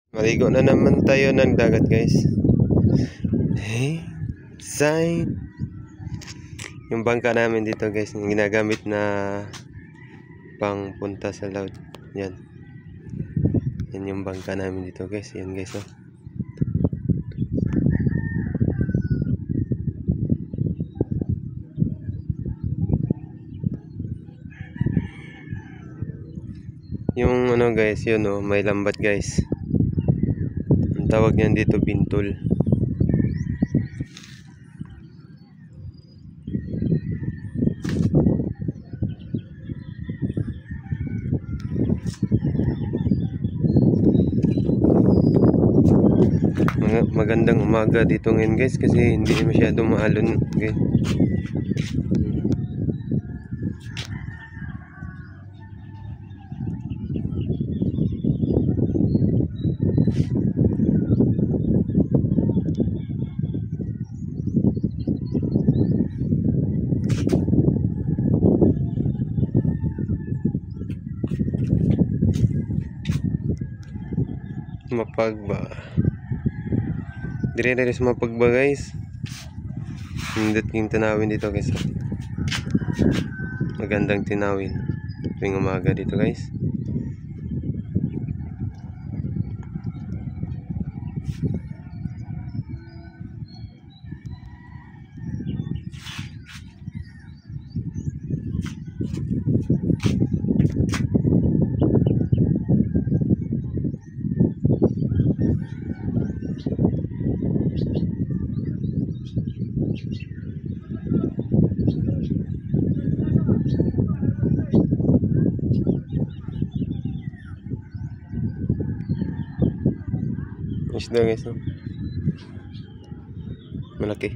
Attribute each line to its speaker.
Speaker 1: Maligo na naman tayo ng dagat, guys. Hey, sign. Yung bangka namin dito, guys, yung ginagamit na pang punta sa laut. Yan. Yan yung bangka namin dito, guys. Yan, guys, oh. Yung ano, guys, yun, oh, may lambat, guys. Ang tawag niyan dito, bintol. Magandang umaga dito ngayon, guys, kasi hindi masyadong maalon, okay? Mapagba. Dire sa mapagba, guys. Hindot yung tinawin dito, guys. Magandang tinawin tuwing umaga dito, guys. Isda, guys, oh. Malaki.